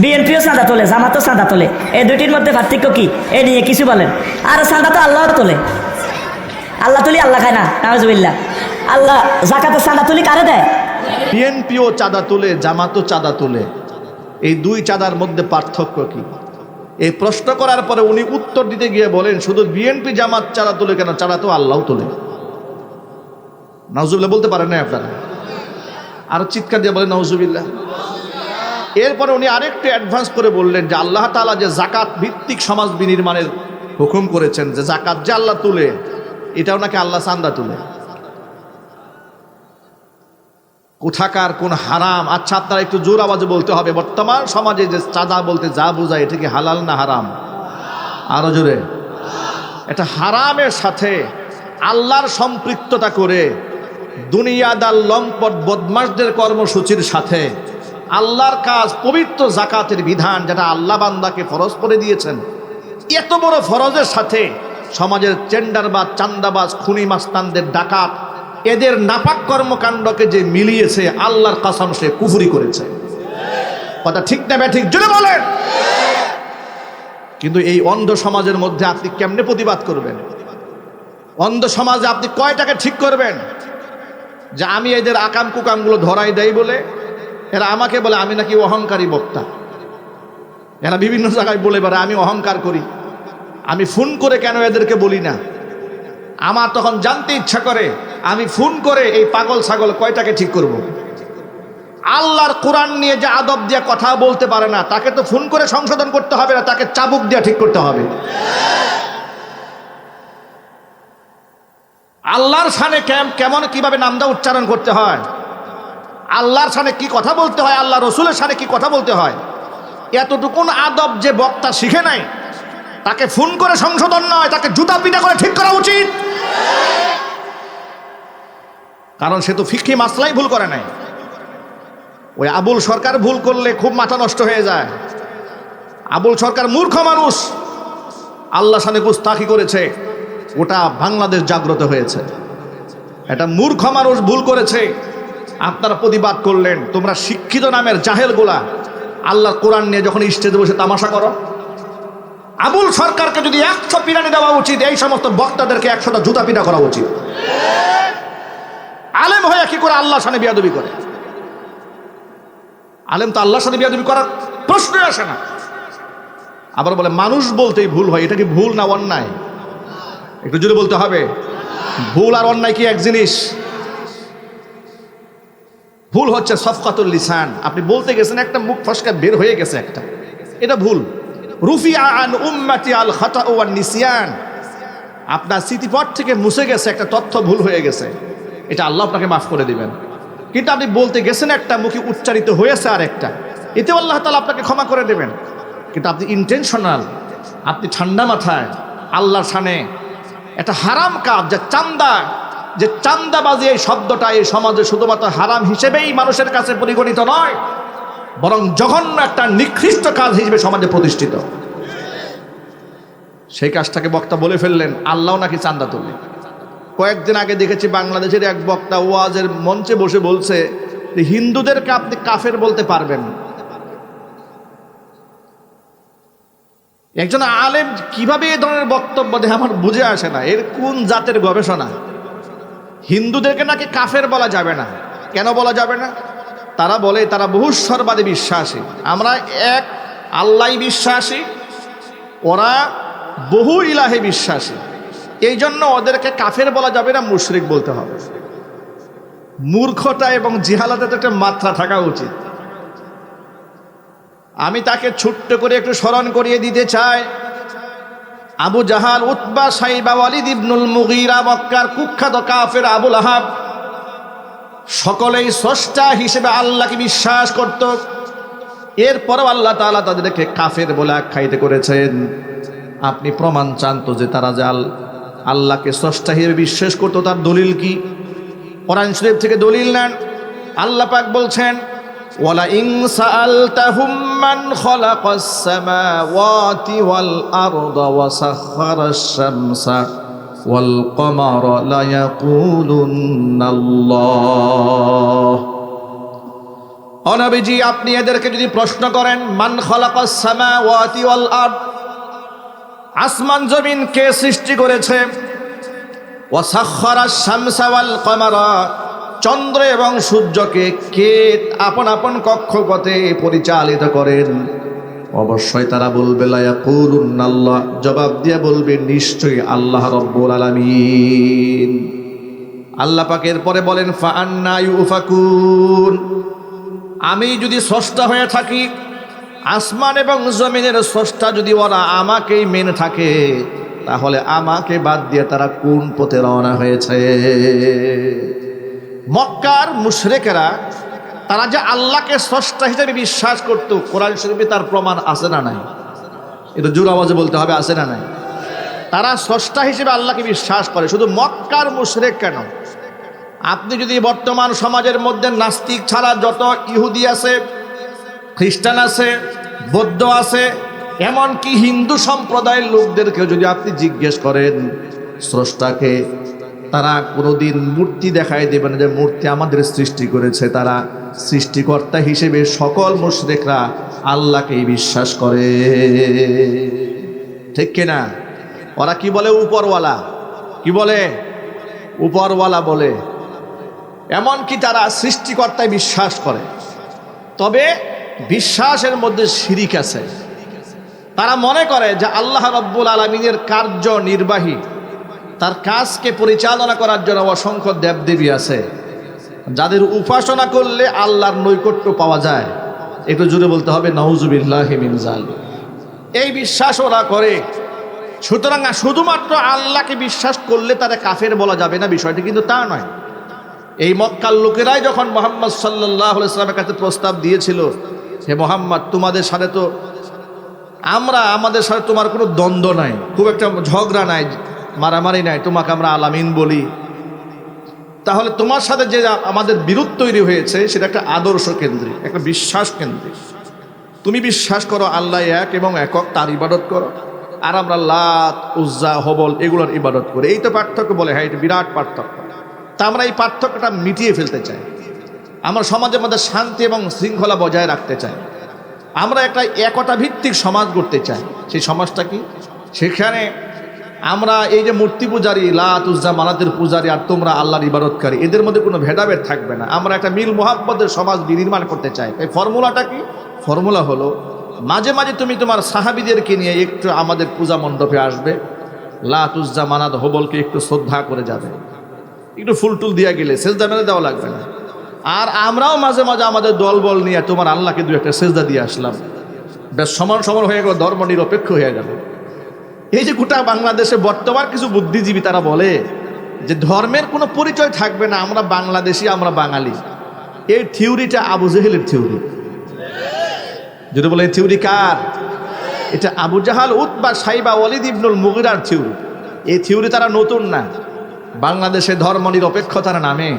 বিএনপিও চাঁদা তোলে, জামাতও চাঁদা তোলে, এই দুইটির মধ্যে পার্থক্য কি? এ নিয়ে কিছু বলেন। আর চাঁদা তো আল্লাহর তোলে, আল্লাহ তুলি আল্লাহ খায় না, নাউজুবিল্লাহ। আল্লাহ জাকাতের চাঁদা তুলি কারে দেয়? বিএনপিও চাঁদা তোলে, জামাতও চাঁদা তোলে, এই দুই চাঁদার মধ্যে পার্থক্য কি? এই প্রশ্ন করার পরে উনি উত্তর দিতে গিয়ে বলেন, শুধু বিএনপি জামাত চাঁদা তোলে কেন, চাঁদা তো আল্লাহ তোলে। নাউজুবিল্লাহ বলতে পারেন না আপনারা? আর চিৎকার দিয়ে বলেন নাউজুবিল্লাহ। এরপরে উনি আরেকটু অ্যাডভান্স করে বললেন যে আল্লাহ তাআলা যে জাকাত ভিত্তিক সমাজ বিনির্মাণের হুকুম করেছেন, যে জাকাত যে আল্লাহ তুলে, এটাও নাকি আল্লাহ চাঁদা তুলে। কোথাকার কোন হারাম! আচ্ছা, আপনারা একটু জোর আওয়াজে বলতে হবে, বর্তমান সমাজে যে চাঁদা বলতে যা বোঝায়, এটা কি হালাল না হারাম? আরো জোরে। এটা হারামের সাথে আল্লাহর সম্পৃক্ততা করে দুনিয়াদার লম্পট বদমাশদের কর্মসূচির সাথে আল্লাহর কাজ পবিত্র জাকাতের বিধান, যেটা আল্লাহ বান্দাকে ফরজ করে দিয়েছেন, এত বড় ফরজের সাথে সমাজের চেন্ডারবাজ, চান্দাবাজ, খুনি মাস্তানদের, ডাকাত, এদের নাপাক কর্মকাণ্ডকে যে মিলিয়েছে, আল্লাহর কসম সে কুফরি করেছে। কথা ঠিক না ব্যাঠিক? জোরে বলেন। কিন্তু এই অন্ধ সমাজের মধ্যে আপনি কেমনে প্রতিবাদ করবেন? অন্ধ সমাজে আপনি কয়টাকে ঠিক করবেন যে আমি এদের আকাম কুকামগুলো ধরাই দেই বলে? এরা আমাকে বলে আমি নাকি অহংকারী বক্তা। এরা বিভিন্ন জায়গায় বলে বেড়ায় আমি অহংকার করি। আমি ফোন করে কেন এদেরকে বলি না? আমার তখন জানতে ইচ্ছা করে, আমি ফোন করে এই পাগল ছাগল কয়টাকে ঠিক করব। আল্লাহর কোরআন নিয়ে যে আদব দিয়ে কথা বলতে পারে না, তাকে তো ফোন করে সংশোধন করতে হবে না, তাকে চাবুক দিয়ে ঠিক করতে হবে। আল্লাহর শানে কেমন কিভাবে নামটা উচ্চারণ করতে হয়, আল্লাহর শানে কি কথা বলতে হয়, আল্লাহ রসুলের শানে কি কথা বলতে হয়, এতটুকুন আদব যে বক্তা শিখে নাই, তাকে ফোন করে সংশোধন নয়, তাকে জুতা পিটা করে ঠিক করা উচিত। কারণ সে তো ফিকহি মাসলাই ভুল করে নাই। ওই আবুল সরকার ভুল করলে খুব মাথা নষ্ট হয়ে যায়। আবুল সরকার মূর্খ মানুষ, আল্লাহ শানে গুস্তাখি করেছে, ওটা বাংলাদেশ জাগ্রত হয়েছে। এটা মূর্খ মানুষ ভুল করেছে, আপনারা প্রতিবাদ করলেন। তোমরা শিক্ষিত নামের জাহেলগুলা আল্লাহর কোরআন নিয়ে যখন স্টেজে বসে তামাশা করো, আবুল সরকারকে যদি 100 পিরানি দেওয়া উচিত, এই সমস্ত বক্তাদেরকে 100টা জুতা পিটা করা উচিত। আলেম হয়ে কি করে আল্লাহর সামনে বিয়াদবি করে? আলেম তো আল্লাহর সাথে বিয়াদবি করার প্রশ্নই আসে না। আবার বলে মানুষ বলতেই ভুল হয়, এটা কি ভুল না অন্যায়? একটু জোরে বলতে হবে। ভুল আর অন্যায় কি এক জিনিস? ভুল হচ্ছে সফকাতুল লিসান, আপনি বলতে গেছেন একটা, মুখ ফসকা বের হয়ে গেছে একটা, এটা ভুল। রুফিআ আন উম্মতি আল খাতাউ ওয়ান নিসিয়ান, আপনার স্মৃতিপট থেকে মুছে গেছে একটা তথ্য, ভুল হয়ে গেছে, এটা আল্লাহ আপনাকে মাফ করে দিবেন। কিন্তু আপনি বলতে গেছেন একটা, মুখে উচ্চারিত হয়েছে আর একটা, এতে আল্লাহ তাআলা আপনাকে ক্ষমা করে দেবেন। কিন্তু আপনি ইন্টেনশনাল, আপনি ঠান্ডা মাথায় আল্লাহর সামনে একটা হারাম কাজ, যে চান্দাবাজি, এই শব্দটা এই সমাজে শুধুমাত্র হারাম হিসেবেই মানুষের কাছে পরিগণিত নয়, বরং জঘন্য একটা নিকৃষ্ট কাজ হিসেবে সমাজে প্রতিষ্ঠিত। সেই কাজটাকে বক্তা বলে ফেললেন আল্লাহ নাকি চান্দা তোলে। কয়েকদিন আগে দেখেছি বাংলাদেশের এক বক্তা ওয়াজের মঞ্চে বসে বলছে যে হিন্দুদেরকে আপনি কাফের বলতে পারবেন। একজন আলেম কিভাবে এই ধরনের বক্তব্য দেয় আমার বুঝে আসে না। এর কোন জাতের গবেষণা? হিন্দুদেরকে নাকি কাফের বলা যাবে না। কেন বলা যাবে না? তারা বলে তারা বহুশ্বরবাদে বিশ্বাসী, আমরা এক আল্লাহ বিশ্বাসী, ওরা বহু ইলাহে বিশ্বাসী, এই জন্য ওদেরকে কাফের বলা যাবে না, মুশরিক বলতে হবে। মূর্খতা এবং জিহালাতে একটা মাত্রা থাকা উচিত। আমি তাকে ছোট্ট করে একটু স্মরণ করিয়ে দিতে চাই। আবু জাহাল, উতবা, সাইবা, ওয়ালিদ ইবনুল মুগীরা, মক্কার কুখ্যাত কাফের আবুল আহাব, সকলেই স্রষ্টা হিসেবে আল্লাহকে বিশ্বাস করত। এরপরও আল্লাহ তাআলা তাদেরকে কাফের বলে আখ্যায়িত করেছেন। আপনি প্রমাণ চান তো যে তারা যে আল্লাহকে স্রষ্টা হিসেবে বিশ্বাস করতো, তার দলিল কি? কোরআন শরীফ থেকে দলিল নেন। আল্লাহ পাক বলছেন, ওয়ালা ইন সাআলতাহুম মান খালাকাস সামাওয়াতি ওয়াল আরদা ওয়া সাখখারাশ শামসা ওয়াল কমারা লা ইয়াকুলুন্নাল্লাহ। ও নবীজি, আপনি এদেরকে যদি প্রশ্ন করেন মান খালাকাস সামাওয়াতি ওয়াল আরদ, আসমান জমিন কে সৃষ্টি করেছে, ওয়া সাখখারাস শামসা ওয়াল কমারা, চন্দ্র এবং সূর্যকে কে আপন আপন কক্ষপথে পরিচালিত করেন, অবশ্যই তারা বলবে লা ইয়াকুলুনাল্লাহ, জবাব দিয়ে বলবে নিশ্চয়ই আল্লাহ রাব্বুল আলামিন। আল্লাহ পাক এর পরে বলেন ফা আন্না ইউফাকুন, আমি যদি স্রষ্টা হয়ে থাকি, আসমান এবং জমিনের স্রষ্টা যদি ওরা আমাকেই মেনে থাকে, তাহলে আমাকে বাদ দিয়ে তারা কোন পথে রওনা হয়েছে। মক্কার মুশরিকেরা তারা যে আল্লাহকে স্রষ্টা হিসেবে বিশ্বাস করত, কোরআন শরীফে তার প্রমাণ আছে না নাই? এটা জোর আওয়াজে বলতে হবে, আছে না নাই? তারা স্রষ্টা হিসেবে আল্লাহকে বিশ্বাস করে। শুধু মক্কার মুশরিক কেন, আপনি যদি বর্তমান সমাজের মধ্যে নাস্তিক ছাড়া যত ইহুদি আছে, খ্রিস্টান আছে, বৌদ্ধ আছে, এমনকি হিন্দু সম্প্রদায়ের লোকদেরকে যদি আপনি জিজ্ঞেস করেন স্রষ্টাকে, তারা কোনোদিন মূর্তি দেখায় দেবে না যে মূর্তি আমাদের সৃষ্টি করেছে। তারা সৃষ্টিকর্তা হিসেবে সকল মুশরিকরা আল্লাহকেই বিশ্বাস করে, ঠিক কিনা? ওরা কি বলে? উপরওয়ালা। কি বলে? উপরওয়ালা বলে। এমনকি তারা সৃষ্টিকর্তায় বিশ্বাস করে, তবে বিশ্বাসের মধ্যে শিরিক আছে। তারা মনে করে যে আল্লাহ রাব্বুল আলামিনের কার্য নির্বাহী, তার কাজকে পরিচালনা করার জন্য অসংখ্য দেবদেবী আছে, যাদের উপাসনা করলে আল্লাহর নৈকট্য পাওয়া যায়। একটু জোরে বলতে হবে নাউজুবিল্লাহি মিন যালিক। এই বিশ্বাস ওরা করে। সুতরাং শুধুমাত্র আল্লাহকে বিশ্বাস করলে তারা কাফের বলা যাবে না, বিষয়টি কিন্তু তা নয়। এই মক্কার লোকেরাই যখন মুহাম্মদ সাল্লাল্লাহু আলাইহি ওয়াসাল্লামের কাছে প্রস্তাব দিয়েছিল, হে মুহাম্মদ, তোমাদের সাথে তো আমাদের সাথে তোমার কোনো দ্বন্দ্ব নাই, খুব একটা ঝগড়া নাই, মারামারি নাই, তোমাকে আমরা আলামিন বলি, তাহলে তোমার সাথে যে আমাদের বিরোধ তৈরি হয়েছে সেটা একটা আদর্শ কেন্দ্রিক, একটা বিশ্বাস কেন্দ্রিক। তুমি বিশ্বাস করো আল্লাহ এক এবং একক, তার ইবাদত করো, আর আমরা লাত, উজ্জা, হবল এগুলোর ইবাদত করি। এই তো পার্থক্য বলে। হ্যাঁ, এটা বিরাট পার্থক্য। তা আমরা এই পার্থক্যটা মিটিয়ে ফেলতে চাই। আমরা সমাজের মধ্যে শান্তি এবং শৃঙ্খলা বজায় রাখতে চাই। আমরা একটা একতা ভিত্তিক সমাজ গড়তে চাই। সেই সমাজটা কি? সেখানে আমরা এই যে মূর্তি পূজারী, লাত, উজ্জা, মানাতের পূজারী, আর তোমরা আল্লাহর ইবাদতকারী, এদের মধ্যে কোনো ভেদাভেদ থাকবে না। আমরা একটা মিল মোহাব্বতের সমাজ বিনির্মাণ করতে চাই। এই ফর্মুলাটা কি? ফর্মুলা হলো মাঝে মাঝে তুমি তোমার সাহাবীদেরকে নিয়ে একটু আমাদের পূজা মণ্ডপে আসবে, লাত, উজ্জা, মানাত, হবলকে একটু শ্রদ্ধা করে যাবে, একটু ফুল টুল দিয়ে গেলে সেজদা মেরে দেওয়া লাগবে না। আর আমরাও মাঝে মাঝে আমাদের দলবল নিয়ে তোমার আল্লাহকে দু একটা সেজদা দিয়ে আসলাম, বেশ সমান সমান হয়ে গেল, ধর্ম নিরপেক্ষ হয়ে গেল। এই যে গোটা বাংলাদেশে বর্তমান কিছু বুদ্ধিজীবী তারা বলে যে ধর্মের কোনো পরিচয় থাকবে না, আমরা বাংলাদেশি, আমরা বাঙালি। এই থিওরিটা আবু জেহেলের থিওরি। যদি বলে থিওরি কার? এটা আবু জাহাল, উতবা, সাইবা, ওয়ালিদ ইবনুল মুগিরার থিওরি। এই থিওরি তারা নতুন না। বাংলাদেশে ধর্ম নিরপেক্ষতার নামে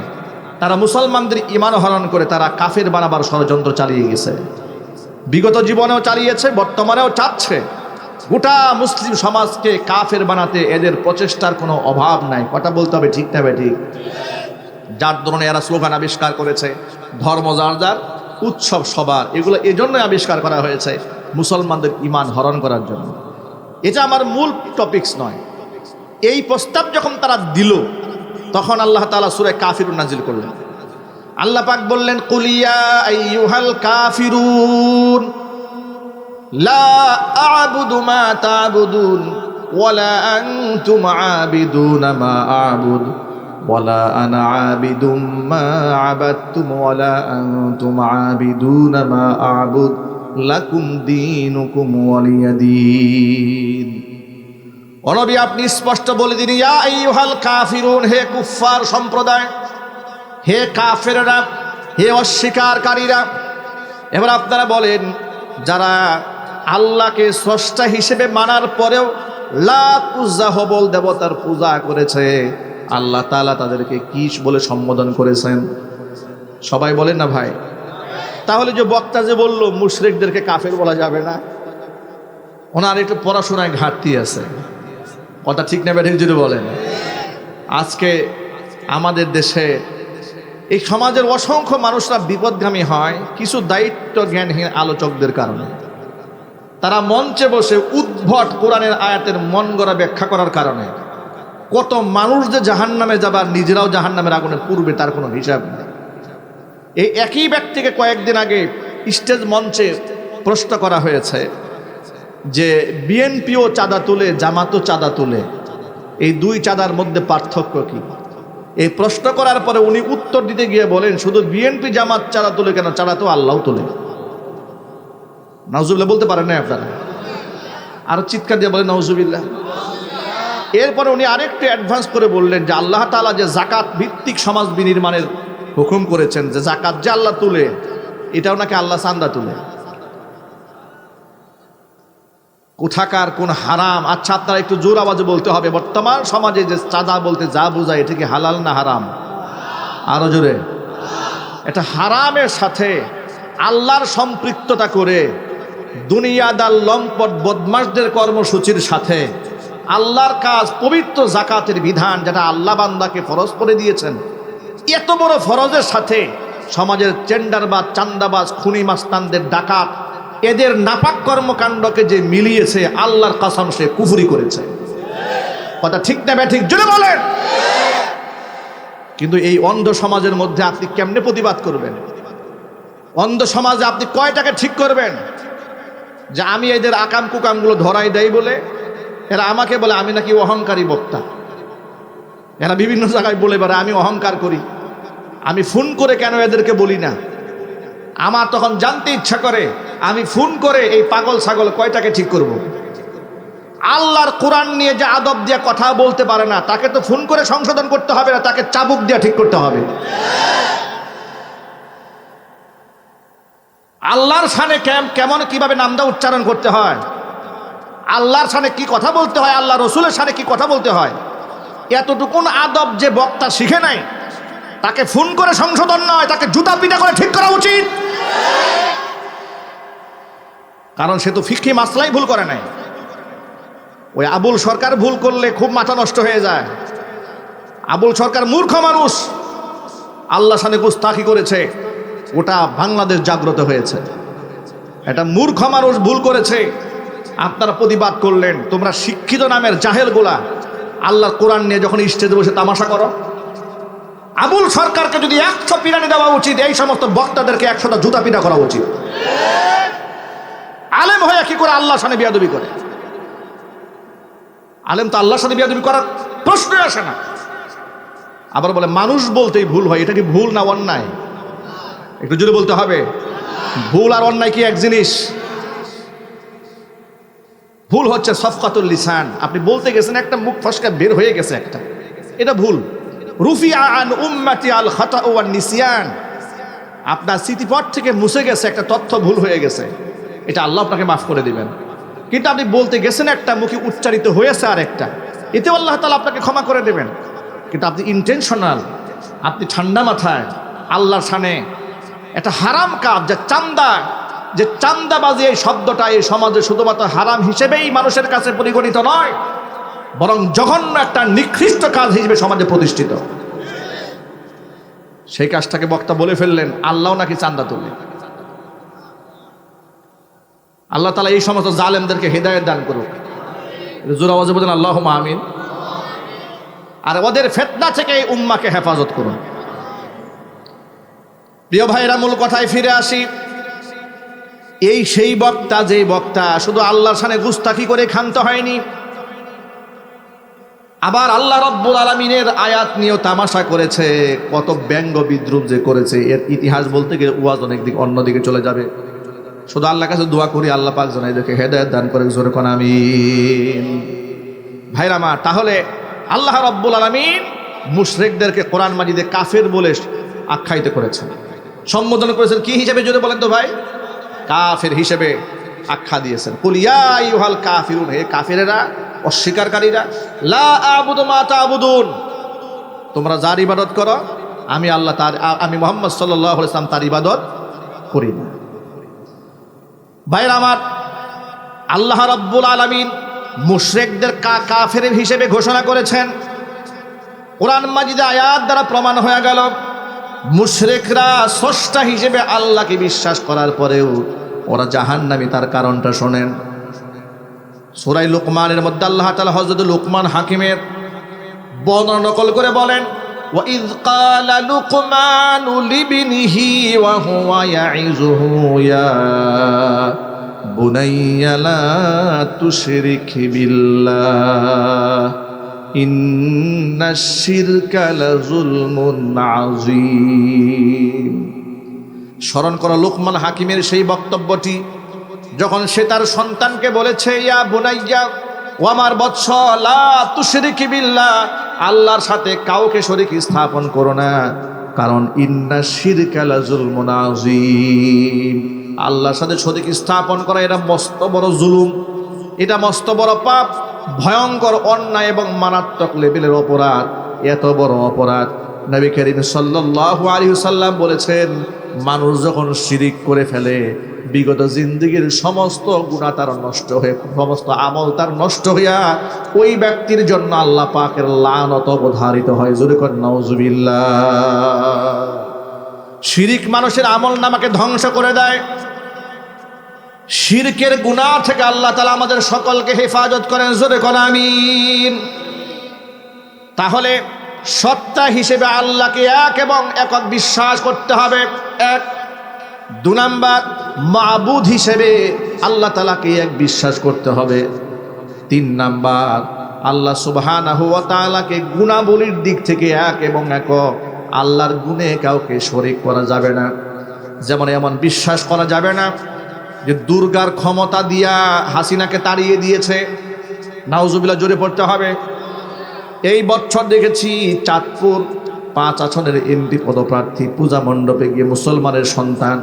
তারা মুসলমানদের ঈমান হরণ করে তারা কাফের বানাবার ষড়যন্ত্র চালিয়ে গেছে। বিগত জীবনেও চালিয়েছে, বর্তমানেও চাচ্ছে। গোটা মুসলিম সমাজকে কাফের বানাতে এদের প্রচেষ্টার কোনো অভাব নাই। কথা বলতে হবে, ঠিক না ঠিক? যার ধরনের এরা স্লোগান আবিষ্কার করেছে, ধর্ম যার যার, উৎসব সবার, এগুলো এজন্যই আবিষ্কার করা হয়েছে মুসলমানদের ঈমান হরণ করার জন্য। এটা আমার মূল টপিকস নয়। এই প্রস্তাব যখন তারা দিল, তখন আল্লাহ তাআলা সূরা কাফিরুন নাজিল করলেন। আল্লাহ পাক বললেন, কুল ইয়া আইয়ুহাল কাফিরুন লা আ'বুদু মা তা'বুদুন ওয়ালা আনতুম আ'বিদুনা মা আ'বুদু ওয়ালা আনা আ'বিদুম মা আ'বাদতুম ওয়ালা আনতুম আ'বিদুনা মা আ'বুদ লাকুম দীনুকুম ওয়ালিয়া দীন। ও নবী, আপনি স্পষ্ট বলে দিন, ইয়া আইয়ুহাল কাফিরুন, হে কুফফার সম্প্রদায়, হে কাফেররা, হে অস্বীকারীরা। এবার আপনারা বলেন, যারা আল্লাহকে স্রষ্টা হিসেবে মানার পরেও লাত, উজ্জা, হবল দেবতার পূজা করেছে, আল্লাহ তাআলা তাদেরকে কি বলে সম্বোধন করেছেন? সবাই বলেন না ভাই? তাহলে যে বক্তা যে বলল মুশরিকদেরকে কাফের বলা যাবে না, ওনার একটু পড়াশোনায় ঘাটতি আছে। কথা ঠিক না ব্যাঠিক যদি বলেন? আজকে আমাদের দেশে এই সমাজের অসংখ্য মানুষরা বিপদগামী হয় কিছু দায়িত্ব জ্ঞানহীন আলোচকদের কারণে। তারা মঞ্চে বসে উদ্ভট কোরআনের আয়াতের মন গড়া ব্যাখ্যা করার কারণে কত মানুষ যে জাহান্নামে যাবে আর নিজেরাও জাহান্নামের আগুনে পুড়বে তার কোনো হিসাব নেই। এই একই ব্যক্তিকে কয়েকদিন আগে স্টেজ মঞ্চে প্রশ্ন করা হয়েছে যে বিএনপিও চাঁদা তুলে জামাতও চাঁদা তুলে, এই দুই চাঁদার মধ্যে পার্থক্য কি? এই প্রশ্ন করার পরে উনি উত্তর দিতে গিয়ে বলেন, শুধু বিএনপি জামাত চাঁদা তুলে কেন, চাঁদা তো আল্লাহ তোলে। নাউজুবিল্লাহ বলতে পারেন না আপনারা? আরো চিৎকার দিয়ে বলেন নাউজুবিল্লাহ। এরপরে উনি আরেকটু অ্যাডভান্স করে বললেন যে আল্লাহ তাআলা যে জাকাত ভিত্তিক সমাজ বিনির্মাণের হুকুম করেছেন, যে জাকাত যে আল্লাহ তুলে, এটাও নাকি আল্লাহ চাঁদা তুলে। কোথাকার কোন হারাম! আচ্ছা, আপনারা একটু জোর আওয়াজে বলতে হবে, বর্তমান সমাজে যে চাঁদা বলতে যা বোঝায় এটা কি হালাল না হারাম? আরো জোরে। এটা হারামের সাথে আল্লাহর সম্পৃক্ততা করে দুনিয়াদার লম্পট বদমাশদের কর্মসূচির সাথে আল্লাহর কাজ পবিত্র জাকাতের বিধান যেটা আল্লাহ বান্দাকে ফরজ করে দিয়েছেন, এত বড় ফরজের সাথে সমাজের চেন্ডারবাজ, চান্দাবাজ, খুনি মাস্তানদের, ডাকাত, এদের নাপাক কর্মকাণ্ডকে যে মিলিয়েছে, আল্লাহর কসম সে কুফরি করেছে। কথা ঠিক না ব্যাঠিক? জোরে বলেন। কিন্তু এই অন্ধ সমাজের মধ্যে আপনি কেমনে প্রতিবাদ করবেন? অন্ধ সমাজে আপনি কয়টাকে ঠিক করবেন যে আমি এদের আকাম কুকামগুলো ধরাই দেই বলে এরা আমাকে বলে আমি নাকি অহংকারী বক্তা। এরা বিভিন্ন জায়গায় বলে বেড়ায় আমি অহংকার করি। আমি ফোন করে কেন এদেরকে বলি না? আমার তখন জানতে ইচ্ছা করে আমি ফোন করে এই পাগল ছাগল কয়টাকে ঠিক করব। আল্লাহর কোরআন নিয়ে যে আদব দিয়ে কথা বলতে পারে না তাকে তো ফোন করে সংশোধন করতে হবে না, তাকে চাবুক দিয়ে ঠিক করতে হবে। আল্লাহর শানে কেমন কিভাবে নামটা উচ্চারণ করতে হয়, আল্লাহর শানে কি কথা বলতে হয়, আল্লাহ রসুলের শানে কি কথা বলতে হয়, এতটুকুন আদব যে বক্তা শিখে নাই তাকে ফোন করে সংশোধন নয়, তাকে জুতা পিটা করে ঠিক করা উচিত। কারণ সে তো ফিকহি মাসলাই ভুল করে নাই। ওই আবুল সরকার ভুল করলে খুব মাথা নষ্ট হয়ে যায়। আবুল সরকার মূর্খ মানুষ, আল্লাহ শানে গুস্তাখি করেছে, ওটা বাংলাদেশ জাগ্রত হয়েছে। এটা মূর্খ মানুষ ভুল করেছে, আপনারা প্রতিবাদ করলেন। তোমরা শিক্ষিত নামের জাহেল গোলা আল্লাহর কোরআন নিয়ে যখন স্টেজে বসে তামাশা করো। আবুল সরকারকে যদি 100 পিরানি দেওয়া উচিত, এই সমস্ত বক্তাদেরকে 100টা জুতা পিটা করা উচিত। আলেম হয়ে কি করে আল্লাহর সামনে বিয়াদবি করে? আলেম তো আল্লাহর সাথে বিয়াদবি করার প্রশ্নই আসে না। আবার বলে মানুষ বলতেই ভুল হয়, এটা কি ভুল না অন্যায়? একটু জোরে বলতে হবে। ভুল আর অন্যায় কি এক জিনিস? ভুল হচ্ছে সফকাতুল লিসান, আপনি বলতে গেছেন একটা মুখ ফসকা বের হয়ে গেছে একটা, এটা ভুল। রুফিআ আন উম্মতি আল খাতাউ ওয়ান নিসিয়ান, আপনার স্মৃতিপট থেকে মুছে গেছে একটা তথ্য, ভুল হয়ে গেছে, এটা আল্লাহ আপনাকে মাফ করে দিবেন। কিন্তু আপনি বলতে গেছেন একটা, মুখে উচ্চারিত হয়েছে আর একটা, এতেও আল্লাহ তাআলা আপনাকে ক্ষমা করে দেবেন। কিন্তু আপনি ইন্টেনশনাল, আপনি ঠান্ডা মাথায় আল্লাহর সামনে একটা হারাম কাজ, যে চান্দাবাজি, এই শব্দটা এই সমাজে শুধুমাত্র হারাম হিসেবেই মানুষের কাছে পরিগণিত নয়, বরং জঘন্য একটা নিকৃষ্ট কাজ হিসেবে সমাজে প্রতিষ্ঠিত। সেই কাজটাকে বক্তা বলে ফেললেন আল্লাহ নাকি চান্দা তোলে। আল্লাহ তাআলা এই সমস্ত জালেমদেরকে হেদায়েত দান করুক। জোর আওয়াজে বলেন আল্লাহুম্মা আমিন। আর ওদের ফিতনা থেকে এই উম্মাহকে হেফাজত করুন। প্রিয় ভাইরা, মূল কথায় ফিরে আসি। এই সেই বক্তা, যে বক্তা শুধু আল্লাহর সামনে গুস্তাখি করে ক্ষান্ত হয়নি, আবার আল্লাহ রাব্বুল আলামিনের আয়াত নিয়েও তামাশা করেছে, কত ব্যঙ্গ বিদ্রুপ যে করেছে। এর ইতিহাস বলতে গেলে ওয়াজ অন্যদিকে চলে যাবে। শুধু আল্লাহর কাছে দোয়া করি আল্লাহ পাক যেন এদেরকে হেদায়েত দান করে, জোরে কোন আমিন। ভাইরা আমার, তাহলে আল্লাহ রাব্বুল আলামিন মুশরিকদেরকে কোরআন মাজিদে কাফের বলে আখ্যায়িত করেছেন, সম্বোধন করেছেন। কি হিসেবে জোরে বলেন তো ভাই? কাফের হিসেবে আখ্যা দিয়েছেন। কুল ইয়া আইয়ুহাল কাফিরুন, হে কাফেরেরা, অস্বীকারীরা, লা আ'বুদু মা তা'বুদুন, তোমরা যার ইবাদত করো আমি আল্লাহ আমি মুহাম্মদ সাল্লাল্লাহু আলাইহি ওয়াসাল্লাম তার ইবাদত করি না। ভাইরা আমার, আল্লাহ রাব্বুল আলামিন মুশরিকদের কাফের হিসেবে ঘোষণা করেছেন। কোরআন মাজিদে আয়াত দ্বারা প্রমাণ হয়ে গেল মুশরিকরা স্রষ্টা হিসেবে আল্লাহকে বিশ্বাস করার পরেও ওরা জাহান্নামী, তার কারণটা শোনেন। সূরা লুকমানের মধ্যে আল্লাহ তাআলা হযরত লুকমান হাকিমের বর্ণনা নকল করে বলেন, وَإِذْ قَالَ لُقْمَانُ لِابْنِهِ وَهُوَ يَعِظُهُ يَا بُنَيَّ لَا تُشْرِكْ بِاللَّهِ إِنَّ الشِّرْكَ لَظُلْمٌ عَظِيمٌ। স্মরণ করো লুকমান হাকিমের সেই বক্তব্যটি, যখন সে তার সন্তানকে বলেছে, ইয়া বুনাইয়া, ও আমার বৎস, লা তুশরিক বিল্লাহ, আল্লাহর সাথে কাউকে শরীক স্থাপন করো না, কারণ ইন্না শিরকা লাযুলমুন আযীম, আল্লাহর সাথে শরীক স্থাপন করা এটা মস্ত বড় জুলুম, এটা মস্ত বড় পাপ, ভয়ঙ্কর অন্যায় এবং মারাত্মক লেভেলের অপরাধ। এত বড় অপরাধ নবী করিম সাল্লাল্লাহু আলাইহি ওয়াসাল্লাম বলেছেন, মানুষ যখন শিরিক করে ফেলে বিগত জিন্দেগির সমস্ত গুনাহ তার নষ্ট হয়ে, সমস্ত আমল তার নষ্ট হইয়া ওই ব্যক্তির জন্য আল্লাহ পাকের লানত অবধারিত হয়। জোরে কর নাউজুবিল্লাহ। শিরিক মানুষের আমল নামাকে ধ্বংস করে দেয়। শিরকের গুনাহ থেকে আল্লাহ তাআলা আমাদের সকলকে হেফাজত করেন। জোরে কর আমিন। তাহলে সত্তা হিসেবে আল্লাহকে এক এবং একক বিশ্বাস করতে হবে, এক। 2 নাম্বার, মাবুদ হিসেবে আল্লাহ তাআলাকে এক বিশ্বাস করতে হবে। 3 নাম্বার, আল্লাহ সুবহানাহু ওয়া তাআলাকে গুণাবলীর দিক থেকে এক এবং একক, আল্লাহর গুণে কাউকে শরীক করা যাবে না। যেমন এমন বিশ্বাস করা যাবে না যে দুর্গার ক্ষমতা দিয়া হাসিনাকে তাড়িয়ে দিয়েছে। নাউজুবিল্লাহ, জোরে পড়তে হবে। এই বছর দেখেছি চাঁদপুর 5 আসনের এমপি পদপ্রার্থী পূজা মণ্ডপে গিয়ে মুসলমানের সন্তান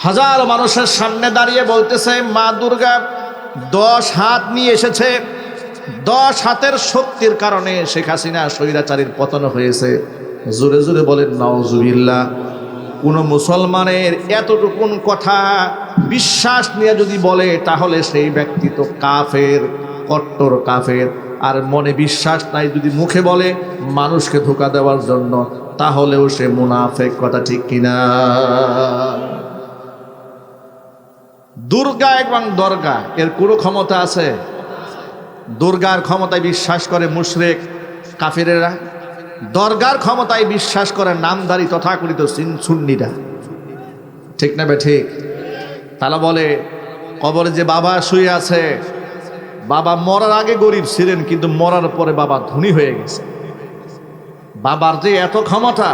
হাজার মানুষের সামনে দাঁড়িয়ে বলতেছে, মা দুর্গা 10 হাত নিয়ে এসেছে, 10 হাতের শক্তির কারণে শেখ হাসিনা স্বৈরাচারীর পতন হয়েছে। জোরে জোরে বলেন নাউজুবিল্লাহ। কোন মুসলমানের এতটুকুন কথা বিশ্বাস নিয়ে যদি বলে, তাহলে সেই ব্যক্তি তো কাফের, কট্টর কাফের। আর মনে বিশ্বাস নাই যদি মুখে বলে মানুষকে ধোঁকা দেওয়ার জন্য, তাহলেও সে মুনাফেক। কথা ঠিক কিনা? দুর্গা এবং দরগা এর কোনো ক্ষমতা আছে? দুর্গার ক্ষমতায় বিশ্বাস করে মুশরিক কাফিরেরা, দরগার ক্ষমতায় বিশ্বাস করে নামধারী তথাকথিত সুন্নিরা। ঠিক না বে ঠিক? তারা বলে কবরে যে বাবা শুয়ে আছে, বাবা মরার আগে গরিব ছিলেন, কিন্তু মরার পরে বাবা ধনী হয়ে গেছে। বাবার যে এত ক্ষমতা,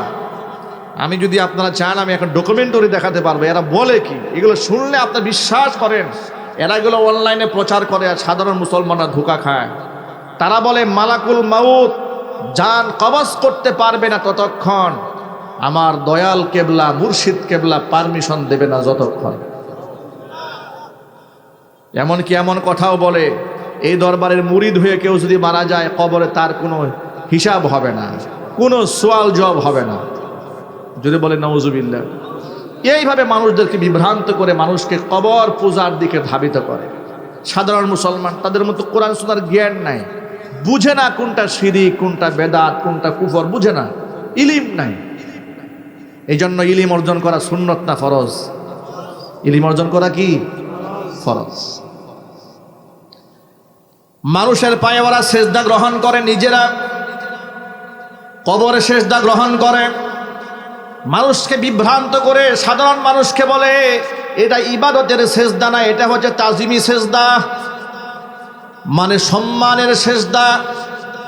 আমি যদি আপনারা চান আমি এখন ডকুমেন্টারি দেখাতে পারবো। এরা বলে কি, এগুলো শুনলে আপনারা বিশ্বাস করেন। এরা এগুলো অনলাইনে প্রচার করে আর সাধারণ মুসলমানরা ধোঁকা খায়। তারা বলে মালাকুল মাউত জান কবজ করতে পারবে না ততক্ষণ আমার দয়াল কেবলা মুর্শিদ কেবলা পারমিশন দেবে না যতক্ষণ। এমনকি এমন কথাও বলে, এই দরবারের মুরিদ হয়ে কেউ যদি মারা যায়, কবরে তার কোনো হিসাব হবে না, কোনো সওয়াল জবাব হবে না। যদি বলে নাউজুবিল্লাহ। এইভাবে মানুষদেরকে বিভ্রান্ত করে মানুষকে কবর পূজার দিকে ধাবিত করে। সাধারণ মুসলমান তাদের মতো কোরআন সুন্নাহর জ্ঞান নাই, বুঝে না কোনটা শিরক, কোনটা বেদাত, কোনটা কুফর, বুঝে না, ইলিম নাই। এই জন্য ইলিম অর্জন করা সুন্নত না ফরজ? ইলিম অর্জন করা কি ফরজ। মানুষের পায়ে ওরা সেজদা গ্রহণ করে, নিজেরা কবরে সেজদা গ্রহণ করে, মানুষকে বিভ্রান্ত করে সাধারণ মানুষকে বলে এটা ইবাদতের সেজদা না, এটা হচ্ছে তাজিমি সেজদা, মানে সম্মানের সেজদা।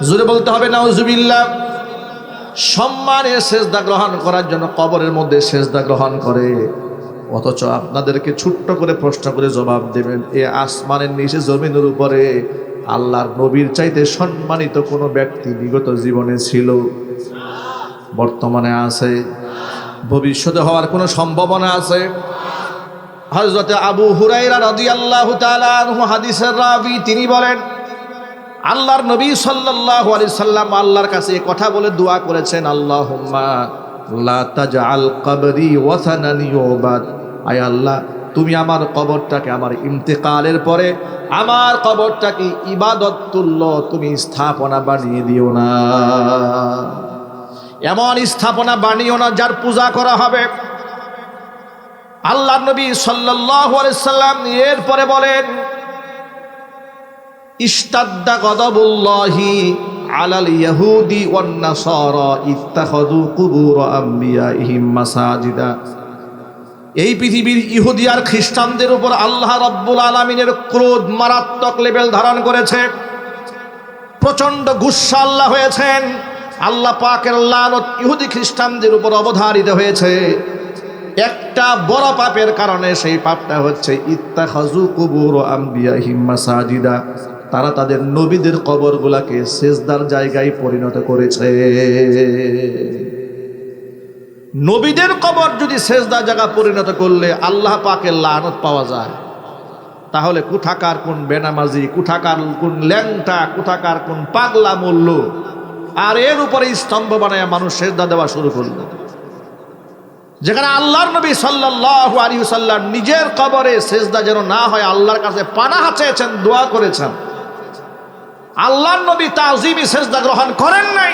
জোরে বলতে হবে নাউজুবিল্লাহ। সম্মানের সেজদা গ্রহণ করার জন্য কবরের মধ্যে সেজদা গ্রহণ করে, অথচ আপনাদেরকে ছোট্ট করে প্রশ্ন করে জবাব দেবেন, এ আসমানের নিচে জমিনের উপরে আল্লাহর নবীর চাইতে সম্মানিত কোনো ব্যক্তি বিগত জীবনে ছিল? বর্তমানে আছে? ভবিষ্যতে হওয়ার কোনো সম্ভাবনা আছে? হযরত আবু হুরায়রা রাদিয়াল্লাহু তাআলা আনহু হাদিসের রাবী, তিনি বলেন আল্লাহর নবী সাল্লাল্লাহু আলাইহি সাল্লাম আল্লাহর কাছে কথা বলে দোয়া করেছেন, আল্লাহুম্মা লা তাজআল কবরি ওয়াসানান ইউবাদ। আয় আল্লাহ, তুমি আমার কবরটাকে, আমার ইন্তেকালের পরে আমার কবরটাকে ইবাদত তুল্য তুমি স্থাপনা বানিয়ে দিও না। এমন স্থাপনা বানিও না যার পূজা করা হবে। আল্লাহ নবী সাল্লাল্লাহু আলাইহি সাল্লাম এরপরে বলেন, ইস্তাদ্দা গদাবুল্লাহি আলাল ইয়াহুদি ওয়ান নাসারা ইত্তাখাযু কুবুর আমবিয়াইহিম মাসাজিদা। এই পৃথিবীর ইহুদি আর খ্রিস্টানদের উপর আল্লাহ রাব্বুল আলামিনের ক্রোধ মারাত্মক লেভেল ধারণ করেছে। প্রচন্ড গুসা আল্লাহ হয়েছেন। আল্লাহ পাকের লানত ইহুদি খ্রিস্টানদের উপর অবধারিত হয়েছে। একটা বড় পাপের কারণে, সেই পাপটা হচ্ছে ইত্তাখাযু কুবুর আমবিয়াইহিম মাসাজিদা। তারা তাদের নবীদের কবরগুলাকে সিজদার জায়গায় পরিণত করেছে। নবীদের কবর যদি সিজদার জায়গা পরিণত করলে আল্লাহ পাকের লানত পাওয়া যায়, তাহলে কোথাকার কোন বেনামাজি, কোথাকার কোন ল্যাংটা, কোথাকার কোন পাগলা মূল্য, আর এর উপরে স্তম্ভ বানায় মানুষ সিজদা দেওয়া শুরু করলো। যেখানে আল্লাহর নবী সাল্লাল্লাহু আলাইহি ওয়াসাল্লাম নিজের কবরে সিজদা যেন না হয় আল্লাহর কাছে পানাহ চেয়েছেন, দোয়া করেছেন। আল্লাহর নবী তাজিমি সিজদা গ্রহণ করেন নাই।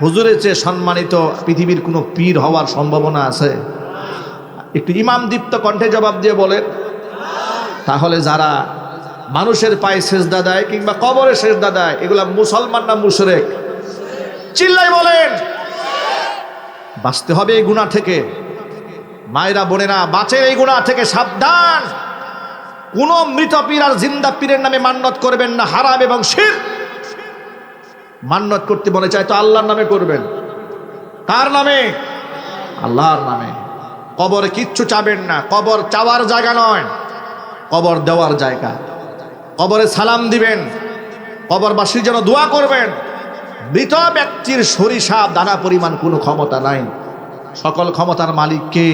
হুজুরের চেয়ে সম্মানিত পৃথিবীর কোনো পীর হওয়ার সম্ভাবনা আছে? একটু ইমাম দীপ্ত কণ্ঠে জবাব দিয়ে বলেন। তাহলে যারা মানুষের পায়ে সিজদা দেয় কিংবা কবরে সিজদা দেয়, এগুলা মুসলমান না মুশরিক? চিল্লাই বলেন। বাঁচতে হবে এই গুনাহ থেকে। মায়েরা বোনেরা, বাঁচেন এই গুনাহ থেকে, সাবধান। কোন মৃত পীর আর জিন্দা পীরের নামে মান্নত করবেন না, হারাম এবং শিরক। মান্নত করতে মনে চায় তো আল্লাহর নামে করবেন। কার নামে? আল্লাহর নামে। কবরে কিচ্ছু চাবেন না। কবর চাওয়ার জায়গা নয়, কবর দেওয়ার জায়গা। কবরে সালাম দিবেন, কবরবাসীর জন্য দোয়া করবেন। মৃত ব্যক্তির সরিষা দানা পরিমাণ কোনো ক্ষমতা নাই। সকল ক্ষমতার মালিক কে?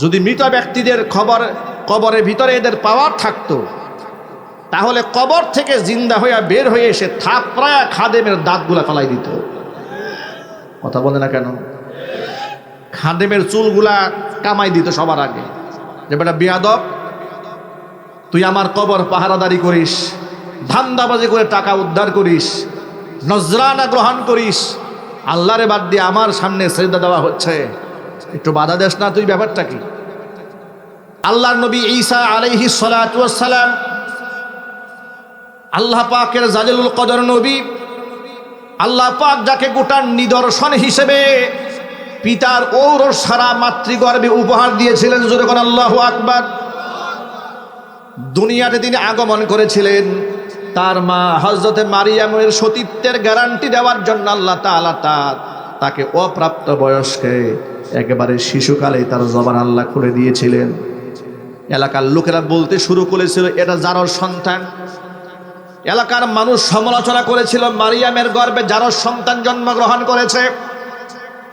যদি মৃত ব্যক্তিদের কবরের ভিতরে এদের পাওয়ার থাকতো, তাহলে কবর থেকে জিন্দা হইয়া বের হয়ে এসে থাপড়ায়া খাদেমের দাঁতগুলা ফেলাই দিত। কথা বলে না কেন? খাদেমের চুলগুলা কামাই দিত সবার আগে, যে বেটা বিয়াদব, তুই আমার কবর পাহারাদারি করিস, ধান্দাবাজি করে টাকা উদ্ধার করিস, নজরানা গ্রহণ করিস, আল্লাহরে বাদ দিয়ে আমার সামনে সিজদা দেওয়া হচ্ছে, একটু বাধা দেস না তুই? ব্যাপারটা কি? আল্লাহর নবী ঈসা আলাইহিস সালাতু ওয়াস সালাম, আল্লাহ পাকের জালিলুল কদর নবী, আল্লাহ পাক যাকে গোটার নিদর্শন হিসেবে পিতার ঔরস সারা মাতৃগর্ভে উপহার দিয়েছিলেন, জোরে কোন আল্লাহু আকবার। দুনিয়াতে তিনি আগমন করেছিলেন তার মা হযরতে মারিয়ামের সতীত্বের গ্যারান্টি দেওয়ার জন্য। আল্লাহ তাআলা তাকে অপ্রাপ্ত বয়স্কে একেবারে শিশুকালেই তার জবান আল্লাহ খুলে দিয়েছিলেন। এলাকার লোকেরা বলতে শুরু করেছিল এটা জারর সন্তান। এলাকার মানুষ সমালোচনা করেছিল মারিয়ামের গর্ভে জারর সন্তান জন্মগ্রহণ করেছে,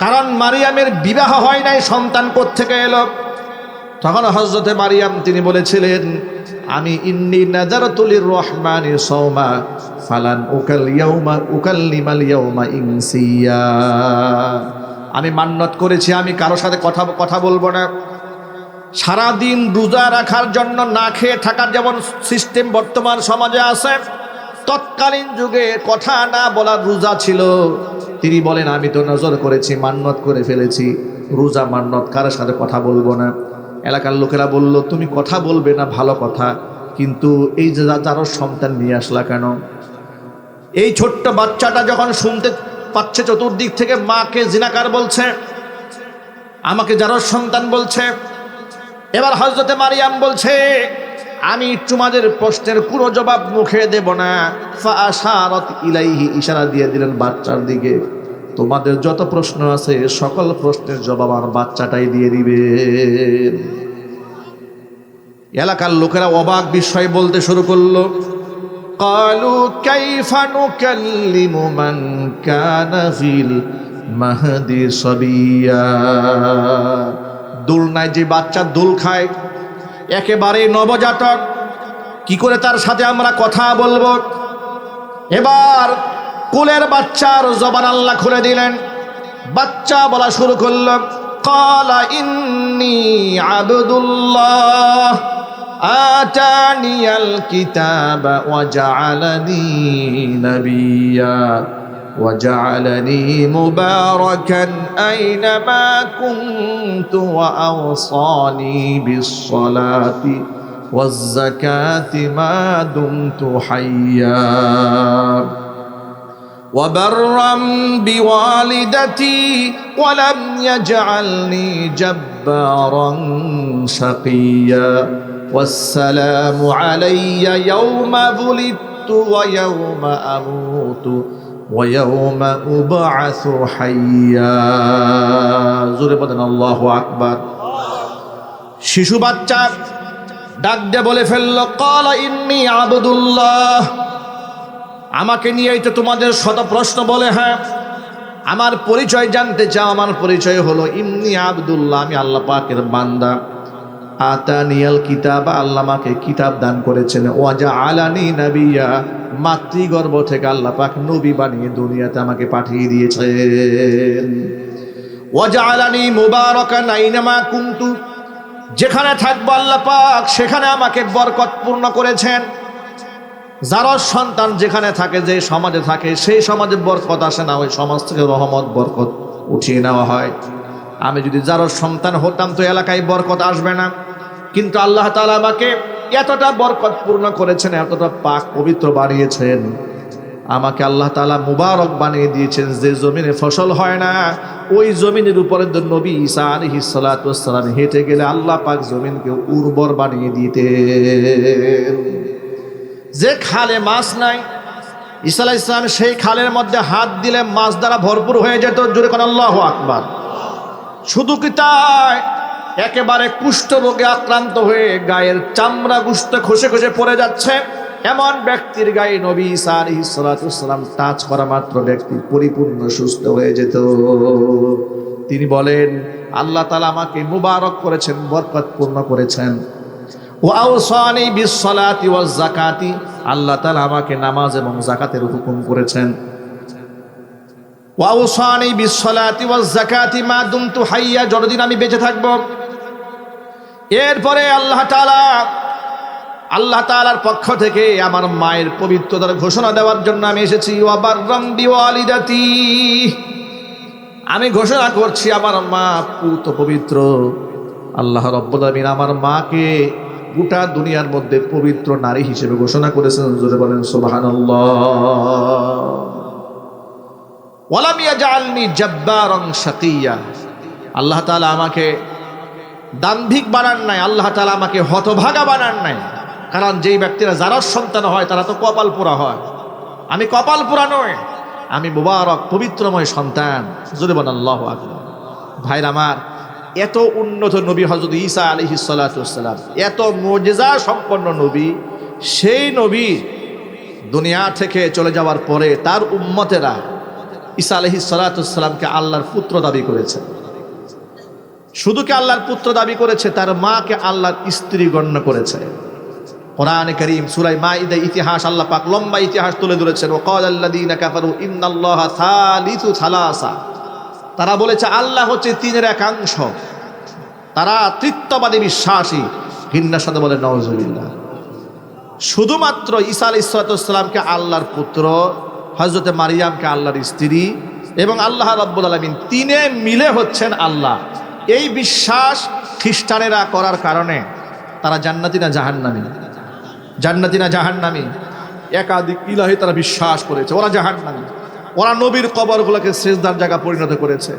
কারণ মারিয়ামের বিবাহ হয় নাই, সন্তান কোত্থেকে এলো? তখন হযরতে মারিয়াম তিনি বলেছিলেন, আমি ইন্নী নাযারাতু লির-রহমানি সাওমা ফালান উকাল্লিমাল ইয়াওমা ইনসিয়া। আমি মান্নত করেছি আমি কারো সাথে কথা বলবো না। সারাদিন রোজা রাখার জন্য না খেয়ে থাকার যেমন সিস্টেম বর্তমান সমাজে আছে, তৎকালীন যুগে কথা না বলার রোজা ছিল। তিনি বলেন আমি তো নজর করেছি, মান্নত করে ফেলেছি, রোজা মান্নত, কারোর সাথে কথা বলবো না। এলাকার লোকেরা বলল তুমি কথা বলবে না ভালো কথা, কিন্তু এই যে যারও সন্তান নিয়ে আসলা কেন? এই ছোট্ট বাচ্চাটা যখন শুনতে পাচ্ছে চতুর্দিক থেকে মাকে জিনাকার বলছে, আমাকে যারও সন্তান বলছে, এবার হযরতে মারিয়াম বলছে আমি তোমাদের প্রশ্নের কোনো জবাব মুখে দেব না। ফাআশারাত ইলাইহি, ইশারা দিয়ে দিলেন বাচ্চার দিকে, তোমাদের যত প্রশ্ন আছে সকল প্রশ্নের জবাব আর বাচ্চাটাই দিয়ে দিবে। এলাকার লোকেরা অবাক বিস্ময় বলতে শুরু করলো, ক্বালু কাইফা নুকাল্লিমু মান কানা ফিল মাহদি সাবিয়া। দোলনায় যে বাচ্চা দোল খায়, একেবারে নবজাতক, কি করে তার সাথে আমরা কথা বলবো? এবার কোলের বাচ্চার জবান আল্লাহ খুলে দিলেন। বাচ্চা বলা শুরু করলো, ক্বালা ইন্নী আবদুল্লাহ আতানিয়াল কিতাবা ওয়া জাআলানি নাবিয়্যা। وجعلني مباركا أينما كنت وأوصاني بالصلاة والزكاة ما دمت حيا وبرا بوالدتي ولم يجعلني جبارا شقيا والسلام علي يوم ولدت ويوم أموت ويوم أبعث حيا জোরে বলেন আল্লাহু আকবার। শিশু বাচ্চা ডাক দিয়ে বলে ফেলল, ক্বালা ইন্নী আবদুল্লাহ। আমাকে নিয়েই তো তোমাদের শত প্রশ্ন বলে, হ্যাঁ আমার পরিচয় জানতে চাও। আমার পরিচয় হলো ইন্নী আবদুল্লাহ, আমি আল্লাহ পাকের বান্দা। আতানিয়াল কিতাব, আল্লাহ আমাকে কিতাব দান করেছেন। ওয়াজআলানি নাবিয়্যা, মাতৃগর্ভ থেকে আল্লাহ পাক নবী বানিয়ে দুনিয়াতে আমাকে পাঠিয়ে দিয়েছেন। ওয়াজআলানি মুবারাকান আইনামা কুনতু, যেখানে থাকবো আল্লাহ পাক সেখানে আমাকে বরকতপূর্ণ করেছেন। যারা সন্তান যেখানে থাকে, যে সমাজে থাকে, সেই সমাজে বরকত আসে না, ওই সমাজ থেকে রহমত বরকত উঠিয়ে নেওয়া হয়। আমি যদি যারা সন্তান হতাম তো এলাকায় বরকত আসবে না, কিন্তু আল্লাহ তাআলা আমাকে এতটা বরকতপূর্ণ করেছেন, এতটা পাক পবিত্র বানিয়েছেন, আমাকে আল্লাহ তাআলা মুবারক বানিয়ে দিয়েছেন। যে জমিনে ফসল হয় না, ওই জমিনের উপরে নবী ঈসা আলাইহিস সালাতু ওয়াস সালাম হেঁটে গেলে আল্লাহ পাক জমিনকে উর্বর বানিয়ে দিতেন। যে খালে মাছ নাই, ঈসা আলাইহিস সালাম সেই খালের মধ্যে হাত দিলে মাছ দ্বারা ভরপুর হয়ে যেত। জোরে কোন আল্লাহু আকবার। শুধু কি তাই, একেবারে কুষ্ঠ রোগে আক্রান্ত হয়ে গায়ের চামড়া গোশত খসে খসে পড়ে যাচ্ছে, এমন ব্যক্তির গায়ে নবী ঈসা আলাইহিস সালাতু ওয়াস সালাম টাচ করা মাত্র ব্যক্তি পরিপূর্ণ সুস্থ হয়ে যেত। তিনি বলেন, আল্লাহ তাআলা আমাকে মুবারক করেছেন, বরকতপূর্ণ করেছেন। ওয়াউসানি বিসসালাতি ওয়াজ যাকাতি, আল্লাহ তাআলা আমাকে নামাজ এবং যাকাতের হুকুম করেছেন। ওয়াউসানি বিসসালাতি ওয়াজ যাকাতি মা দুমতু হাইয়া, যতদিন আমি বেঁচে থাকব। এরপরে আল্লাহ তাআলার পক্ষ থেকে আমার মায়ের পবিত্রতার ঘোষণা দেওয়ার জন্য আমি এসেছি। ওয়াবাররাম বিওয়ালিদাতি, আমি ঘোষণা করছি আমার মা পুত পবিত্র। আল্লাহ রাব্বুল আলামিন আমার মাকে গোটা দুনিয়ার মধ্যে পবিত্র নারী হিসেবে ঘোষণা করেছেন। জোরে বলেন সুবহানাল্লাহ। ওয়ালাম ইয়াজআলনি জাব্বারান শাকিয়্যা, আল্লাহ তাআলা আমাকে দাম্ভিক বানান নাই, আল্লাহ তাআলা আমাকে হতভাগা বানান নাই। কারণ যেই ব্যক্তিরা যারা সন্তান হয় তারা তো কপাল পোড়া হয়, আমি কপাল পোড়া নয়, আমি মুবারক পবিত্রময় সন্তান। জোরে বলেন আল্লাহু আকবার। ভাইরা আমার, এত উন্নত নবী হযরত ঈসা আলাইহিস সালাতু ওয়াস সালাম, এত মুজিজা সম্পন্ন নবী, সেই নবী দুনিয়া থেকে চলে যাওয়ার পরে তার উম্মতেরা ঈসা আলাইহিস সালাতু ওয়াস সালামকে আল্লাহর পুত্র দাবি করেছে। শুধু কি আল্লাহর পুত্র দাবি করেছে, তার মাকে আল্লাহর স্ত্রী গণ্য করেছে। কোরআনে কারীম সূরা মাঈদা ইতিহাস আল্লাহ পাক লম্বা ইতিহাস তুলে ধরেছেন। ওয়াকালাল্লাযীনা কাফারু ইন্নাল্লাহা সালিসু সালাসা, তারা বলেছে আল্লাহ হচ্ছে তিনের একাংশ, তারা তৃতীয়বাদী বিশ্বাসী। ঘৃণার সাথে বলে নাউযুবিল্লাহ। শুধুমাত্র ঈসা আলাইহিস সালামকে আল্লাহর পুত্র, হযরতে মারিয়ামকে আল্লাহর স্ত্রী এবং আল্লাহ রাব্বুল আলামিন তিনে মিলে হচ্ছেন আল্লাহ, এই বিশ্বাস খ্রিস্টানেরা করার কারণে তারা জান্নাতি না জাহান্নামী, জান্নাতি না জাহান্নামী, একাধিক ইলাহি তারা বিশ্বাস করেছে। ওরা জাহান্নামী। ওরা নবীর কবরগুলোকে সিজদার জায়গা পরিণত করেছে।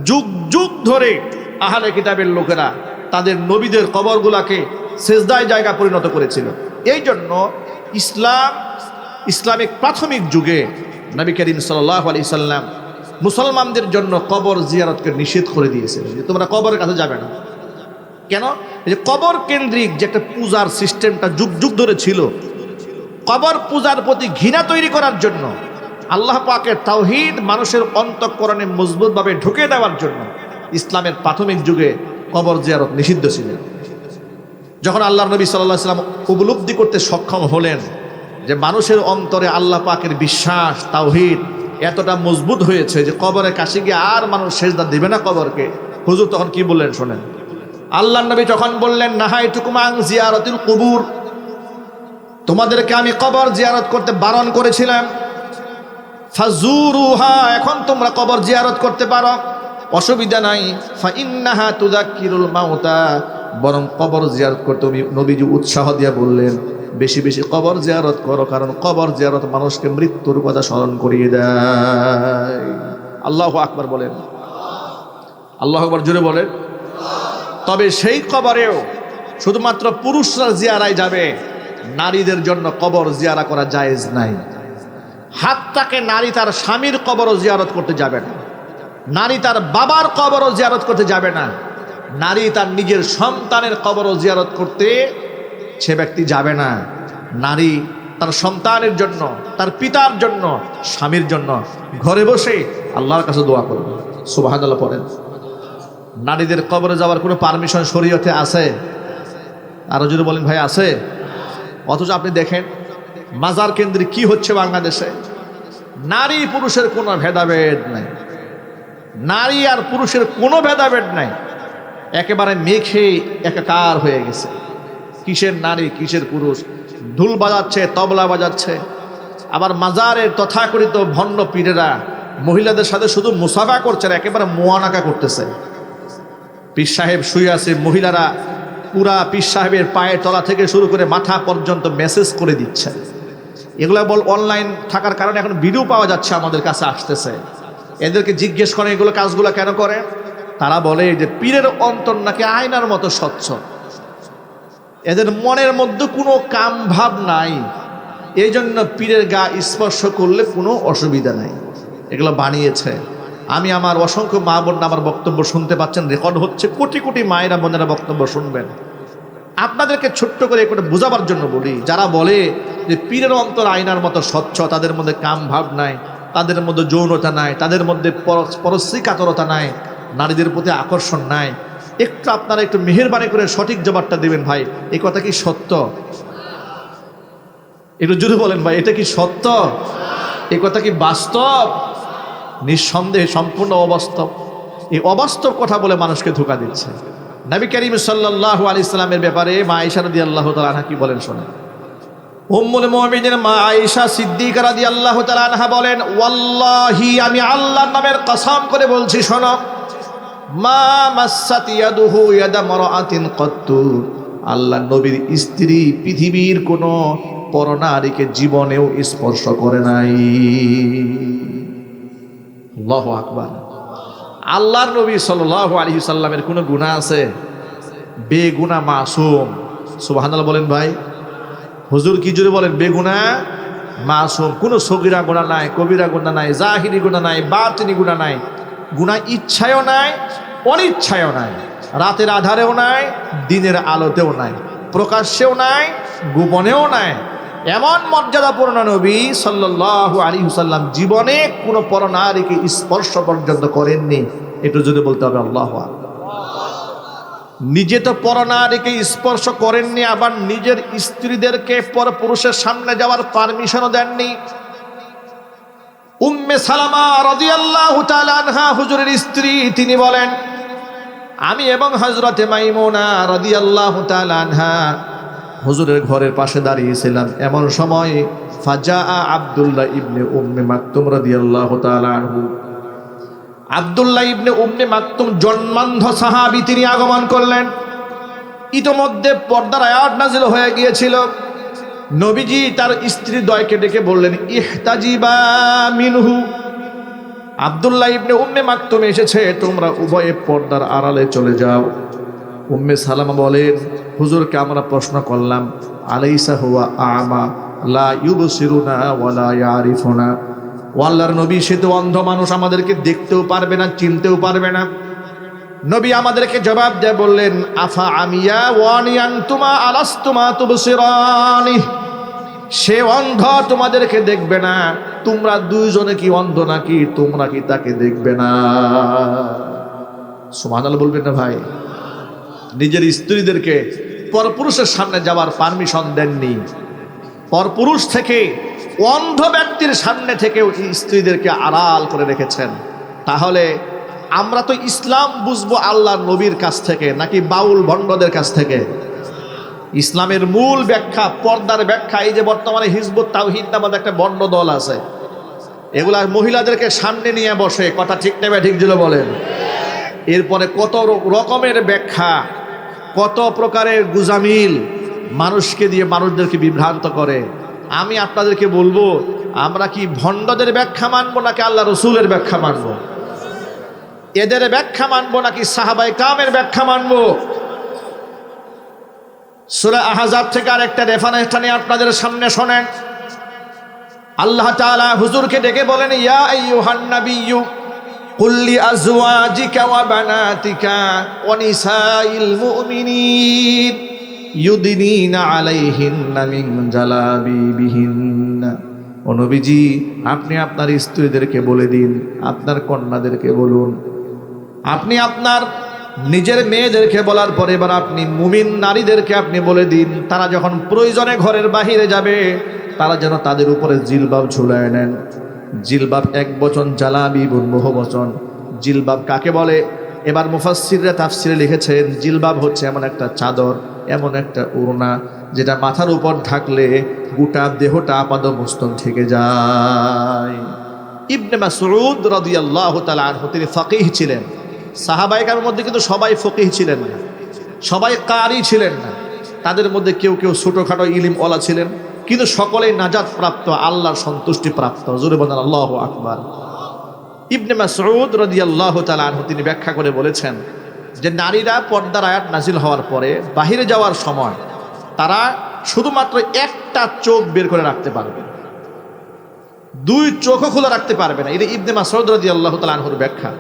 যুগ যুগ ধরে আহলে কিতাবের লোকেরা তাদের নবীদের কবরগুলোকে সিজদায় জায়গা পরিণত করেছিল। এই জন্য ইসলামিক প্রাথমিক যুগে নবী করিম সাল্লাল্লাহু আলাইহি সাল্লাম মুসলমানদের জন্য কবর জিয়ারতকে নিষেধ করে দিয়েছিলেন, যে তোমরা কবরের কাছে যাবে না। কেন? এই যে কবর কেন্দ্রিক যে একটা পূজার সিস্টেমটা যুগ যুগ ধরে ছিল, কবর পূজার প্রতি ঘৃণা তৈরি করার জন্য, আল্লাহ পাকের তাওহীদ মানুষের অন্তঃকরণে মজবুতভাবে ঢুকে দেওয়ার জন্য ইসলামের প্রাথমিক যুগে কবর জিয়ারত নিষিদ্ধ ছিল। যখন আল্লাহর নবী সাল্লাল্লাহু আলাইহি ওয়াসাল্লাম উপলব্ধি করতে সক্ষম হলেন যে মানুষের অন্তরে আল্লাহ পাকের বিশ্বাস তাওহীদ এতটা মজবুত হয়েছে যে কবরের কাছে গিয়ে আর মানুষ সেজদা দেবে না কবরকে, হুজুর তখন কি বললেন শোনেন। আল্লাহর নবী তখন বললেন, নাহাইতুকুম আন জিয়ারাতিল কুবুর, তোমাদেরকে আমি কবর জিয়ারত করতে বারণ করেছিলাম। ফাজুরুহা, এখন তোমরা কবর জিয়ারত করতে পারো, অসুবিধা নাই। ফাইন্নাহা তুযাক্কিরুল মাউতা, বরং কবর জিয়ারত করতে নবীজি উৎসাহ দিয়ে বললেন বেশি বেশি কবর জিয়ারত করো, কারণ কবর জিয়ারত মানুষকে মৃত্যুর কথা স্মরণ করিয়ে দেয়। আল্লাহু আকবার বলেন, আল্লাহু আকবার জোরে বলেন। তবে সেই কবরেও শুধুমাত্র পুরুষরা জিয়ারায় যাবে, নারীদের জন্য কবর জিয়ারা করা জায়েজ নাই। হাত্তাকে নারী তার স্বামীর কবরও জিয়ারত করতে যাবে না, নারী তার বাবার কবরও জিয়ারত করতে যাবে না, নারী তার নিজের সন্তানের কবরও জিয়ারত করতে সে ব্যক্তি যাবে না। নারী তার সন্তানের জন্য, তার পিতার জন্য, স্বামীর জন্য ঘরে বসে আল্লাহর কাছে দোয়া করবে। সুবহানাল্লাহ পড়েন। নারীদের কবরে যাওয়ার কোনো পারমিশন শরীয়তে আছে? আরো যদি বলেন ভাই আছে। অথচ আপনি দেখেন মাজার কেন্দ্রে কি হচ্ছে বাংলাদেশে। নারী পুরুষের কোনো ভেদাভেদ নাই, নারী আর পুরুষের কোনো ভেদাভেদ নাই, একেবারে মেখে একাকার হয়ে গেছে। কিসের নারী কিসের পুরুষ, ঢোল বাজাচ্ছে, তবলা বাজাচ্ছে। আবার মাজারের তথাকথিত ভণ্ড পীরেরা মহিলাদের সাথে শুধু মুসাফা করছে না, একেবারে মোয়ানাকা করতেছে। পীর সাহেব শুয়ে আছে, মহিলারা পুরা পীর সাহেবের পায়ের তলা থেকে শুরু করে মাথা পর্যন্ত মেসেজ করে দিচ্ছে। এগুলো অনলাইন থাকার কারণে এখন ভিডিও পাওয়া যাচ্ছে, আমাদের কাছে আসতেছে। এদেরকে জিজ্ঞেস করে এগুলো কাজগুলো কেন করে, তারা বলে যে পীরের অন্তর নাকি আয়নার মতো স্বচ্ছ, এদের মনের মধ্যে কোনো কাম ভাব নাই, এই জন্য পীরের গা স্পর্শ করলে কোনো অসুবিধা নাই। এগুলো বানিয়েছে। আমি আমার অসংখ্য মা বোন আমার বক্তব্য শুনতে পাচ্ছেন, রেকর্ড হচ্ছে, কোটি কোটি মায়েরা বোনেরা বক্তব্য শুনবেন। আপনাদেরকে ছোট্ট করে একটু বোঝাবার জন্য বলি, যারা বলে যে পীরের অন্তর আয়নার মতো স্বচ্ছ, তাদের মধ্যে কাম ভাব নাই, তাদের মধ্যে যৌনতা নাই, তাদের মধ্যে পরশ্রী কাতরতা নাই, নারীদের প্রতি আকর্ষণ নাই, একটু আপনারা একটু মেহেরবানি করে সঠিক জবাবটা দেবেন ভাই, এই কথা কি সত্য? একটু জোরে বলেন ভাই, এটা কি সত্য? এই কথা কি বাস্তব? নিঃসন্দেহে সম্পূর্ণ অবাস্তব। এই অবাস্তব কথা বলে মানুষকে ধোঁকা দিচ্ছে। নবী করিম সাল্লাল্লাহু আলাইহি সাল্লামের ব্যাপারে মা আয়েশা রাদিয়াল্লাহু তাআলা আনহা কি বলেন শোনেন। উম্মুল মুমিনিন মা আয়েশা সিদ্দিকা রাদিয়াল্লাহু তাআলা আনহা বলেন, ওয়াল্লাহি, আমি আল্লাহর নামের কসম করে বলছি, শোনো, মা মাসাত ইয়াদুহু ইয়াদা মারআতিন কত্তু, আল্লাহ নবীর স্ত্রী পৃথিবীর কোনো পরনারীকে জীবনেও স্পর্শ করে নাই। আল্লাহু আকবার। আল্লাহর নবী সাল্লাল্লাহু আলাইহি সাল্লামের কোনো গুনাহ আছে? বেগুনাহ মাসুম। সুবহানাল্লাহ বলেন ভাই। হুজুর কি জোরে বলেন, বেগুনাহ মাসুম, কোনো সগীরা গুনাহ নাই, কবিরা গুনাহ নাই, জাহিরি গুনাহ নাই, বাতিনি গুনাহ নাই, গুনাহ ইচ্ছায়ও নাই, অনিচ্ছায়ও নাই, রাতের আধারেও নাই, দিনের আলোতেও নাই, প্রকাশ্যেও নাই, গোপনেও নাই। এমন মর্যাদাপূর্ণ নবী সাল্লাল্লাহু আলাইহি ওয়াসাল্লাম জীবনে কোনো পরনারীকে স্পর্শ পর্যন্ত করেননি। একটু যদি বলতে হবে আল্লাহু আকবার। নিজে তো পরনারীকে স্পর্শ করেননি, আবার নিজের স্ত্রীদেরকে পরপুরুষের সামনে যাওয়ার পারমিশনও দেননি। উম্মে সালামা রাদিয়াল্লাহু তাআলা আনহা হুজুরের স্ত্রী, তিনি বলেন, আমি এবং হযরতে মাইমুনা রাদিয়াল্লাহু তাআলা আনহা হুজুরের ঘরের পাশে দাঁড়িয়েছিলাম। এমন সময় ফাজা আব্দুল্লাহ ইবনে উম্মে মাকতুম রাদিয়াল্লাহু তাআলা আনহু, আব্দুল্লাহ ইবনে উম্মে মাকতুম জন্মান্ধ সাহাবী, তিনি আগমন করলেন। ইতোমধ্যে পর্দার আয়াত নাযিল হয়ে গিয়েছিল। নবীজি তার স্ত্রী দ্বয়কে ডেকে বললেন, ইহতাজিবা মিনহু, আব্দুল্লাহ ইবনে উম্মে মাকতুম এসেছে, তোমরা উভয়ে পর্দার আড়ালে চলে যাও। উম্মে সালামা বলেন, হুজুরকে আমরা প্রশ্ন করলাম, আলাইসা হুয়া আমা লা ইউবসিরুনা ওয়ালা ইয়ারিফুনা, ও আল্লাহর নবী, সে তো অন্ধ মানুষ, আমাদেরকে দেখতেও পারবে না, চিনতেও পারবে না। নবী আমাদেরকে জবাব দিয়ে বললেন, আফা আমিয়া ওয়ানিয়ান্তুমা আলাস্তুমা তুবসিরানি, সে অন্ধ, তোমাদেরকে দেখবে না, তোমরা দুইজনে কি অন্ধ নাকি, তোমরা কি তাকে দেখবে না? সুবহানাল্লাহ বলবেন না ভাই। নিজের স্ত্রীদেরকে পরপুরুষের সামনে যাওয়ার পারমিশন দেননি। পরপুরুষ থেকে, অন্ধ ব্যক্তির সামনে থেকেও স্ত্রীদেরকে আড়াল করে রেখেছেন। তাহলে আমরা তো ইসলাম বুঝবো আল্লাহর নবীর কাছ থেকে নাকি বাউল ভণ্ডদের কাছ থেকে? ইসলামের মূল ব্যাখ্যা, পর্দার ব্যাখ্যা, এই যে বর্তমানে হিজবুত তাওহীদ নামে একটা ভণ্ড দল আছে, এগুলা মহিলাদেরকে সামনে নিয়ে বসে, কথা ঠিক নেবে ঠিক ছিল বলেন। এরপরে কত রকমের ব্যাখ্যা, কত প্রকারের গুজামিল মানুষকে দিয়ে মানুষদেরকে বিভ্রান্ত করে। আমি আপনাদেরকে বলবো, আমরা কি ভণ্ডদের ব্যাখ্যা মানবো নাকি আল্লাহ রসুলের ব্যাখ্যা মানবো? এদের ব্যাখ্যা মানবো নাকি সাহাবায়ে কেরামের ব্যাখ্যা মানবো? সূরা আহজাব থেকে আরেকটা রেফারেন্সটা নিয়ে আপনাদের সামনে শোনেন। আল্লাহ তাআলা হুজুরকে ডেকে বলেন, ইয়া আইয়ুহান নাবিয়্যু কুল লিআজওয়াজিকা ওয়া বানাতিকা ওয়া নিসাইল মুমিনিন ইউদিনিনা আলাইহিন্না মিন জালাবিবিহিন্না। ও নবীজি, আপনি আপনার স্ত্রীদেরকে বলে দিন, আপনার কন্যাদেরকে বলুন, আপনি আপনার নিজের মেয়েদেরকে বলার পরে এবার আপনি মুমিন নারীদেরকে আপনি বলে দিন, তারা যখন প্রয়োজনে ঘরের বাহিরে যাবে তারা যেন তাদের উপরে জিলবাব ঝুলায় নেন। জিলবাব এক বচন, জালাবিবুন বহু বচন। জিলবাব কাকে বলে? এবার মুফাসসিররা তাফসিরে লিখেছেন, জিলবাব হচ্ছে এমন একটা চাদর, এমন একটা ওড়না যেটা মাথার উপর ঢাকলে গোটা দেহটা আপাদমস্তক ঢেকে যায়। ইবনে মাসউদ রাদিয়াল্লাহু তাআলা আনহু তিনি ফাকিহ ছিলেন। সাহাবায়ে কেরামের মধ্যে কিন্তু সবাই ফকিহ ছিলেন না, সবাই কারি ছিলেন না। তাদের মধ্যে কেউ কেউ ছোটোখাটো ইলিম ওয়ালা ছিলেন, কিন্তু সকলেই নাজাত প্রাপ্ত, আল্লাহর সন্তুষ্টি প্রাপ্ত। জোরে বলেন আল্লাহু আকবার। ইবনে মাসউদ রাদিয়াল্লাহু তাআলা আনহু তিনি ব্যাখ্যা করে বলেছেন যে নারীরা পর্দার আয়াত নাজিল হওয়ার পরে বাহিরে যাওয়ার সময় তারা শুধুমাত্র একটা চোখ বের করে রাখতে পারবে, দুই চোখও খোলা রাখতে পারবে না। এটা ইবনে মাসউদ রাদিয়াল্লাহু তাআলা আনহুর ব্যাখ্যা।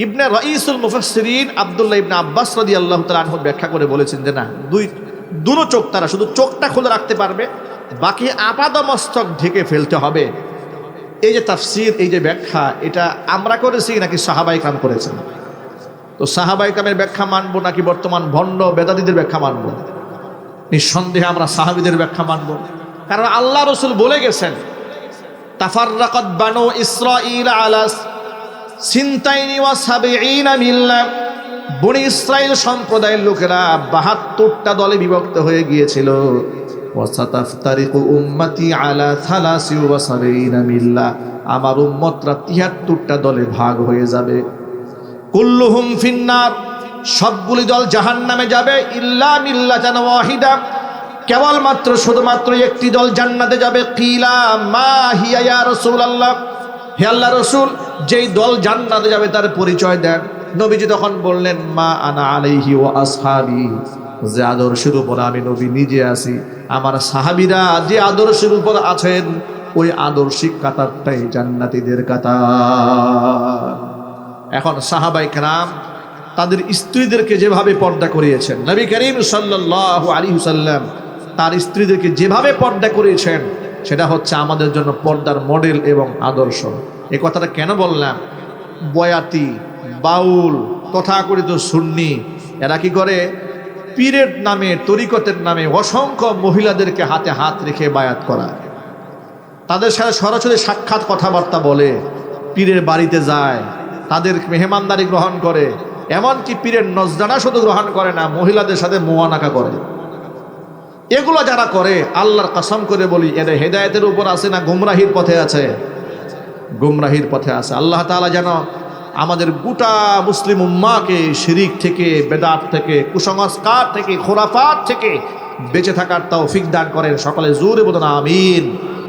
ইবনে রাইসুল মুফাসসিরিন আব্দুল্লাহ ইবনে আব্বাস রাদিয়াল্লাহু তাআলা আনহু ব্যাখ্যা করে বলেছেন যে না, দুটো চোখ তারা শুধু চোখটা খোলা রাখতে পারবে, বাকি আপাদমস্তক ঢেকে ফেলতে হবে। এই যে তাফসীর, এই যে ব্যাখ্যা, এটা আমরা করেছি নাকি সাহাবায়ে কেরাম করেছেন? তো সাহাবায়ে কেরামের ব্যাখ্যা মানবো নাকি বর্তমান ভণ্ড বেদাতীদের ব্যাখ্যা মানবো? নিঃসন্দেহে আমরা সাহাবীদের ব্যাখ্যা মানবো, কারণ আল্লাহ রসুল বলে গেছেন, তাফাররাকাত বানু ইসরাঈল আলা সিনতাইনি ওয়া সাবঈনা মিল্লাহ। বনি ইসরাইল সম্প্রদায়ের লোকেরা ৭২টা দলে বিভক্ত হয়ে গিয়েছিল। ওয়া সাতাফতারিকু উম্মতি আলা ৭৩ মিল্লাহ। আমার উম্মতরা ৭৩টা দলে ভাগ হয়ে যাবে। কুল্লুহুম ফিন্নার, সবগুলি দল জাহান্নামে যাবে। ইল্লা মিল্লাতান ওয়াহিদা, কেবলমাত্র শুধুমাত্র একটি দল জান্নাতে যাবে। কিলা মা হিয়া ইয়া রাসূলুল্লাহ, হে আল্লাহ রসুল, যেই দল জান্নাতে যাবে তার পরিচয় দেন। নবীজি তখন বললেন, মা আনা আলাইহি ওয়া আসহাবি, যে আদর্শের উপর আমি নবী নিজে আছি, আমার সাহাবীরা যে আদর্শের উপর আছেন, ওই আদর্শিক কাতারটাই জান্নাতীদের কাতার। এখন সাহাবায়ে কেরাম তাদের স্ত্রীদেরকে যেভাবে পর্দা করিয়েছেন, নবী করিম সাল্লাল্লাহু আলাইহি ওয়াসাল্লাম তার স্ত্রীদেরকে যেভাবে পর্দা করিয়েছেন, সেটা হচ্ছে আমাদের জন্য পর্দার মডেল এবং আদর্শ। এই কথাটা কেন বললাম? বয়াতি, বাউল, তথাকথিত সুন্নি এরা কি করে? পীরের নামে, তরিকতের নামে অসংখ্য মহিলাদেরকে হাতে হাত রেখে বায়াত করা, তাদের সাথে সরাসরি সাক্ষাৎ কথাবার্তা বলে, পীরের বাড়িতে যায়, তাদের মেহমানদারি গ্রহণ করে, এমনকি পীরের নজরানা শুধু গ্রহণ করে না, মহিলাদের সাথে মুআনাকা করে। এগুলো যারা করে, আল্লাহর কসম করে বলি, এদের হেদায়েতের উপর আছে না গুমরাহির পথে আছে? গুমরাহির পথে আছে। আল্লাহ তাআলা যেন আমাদের গোটা মুসলিম উম্মাহকে শিরিক থেকে, বেদাত থেকে, কুসংস্কার থেকে, খুরাফাত থেকে বেঁচে থাকার তৌফিক দান করেন। সকলে জোরে বলুন আমিন।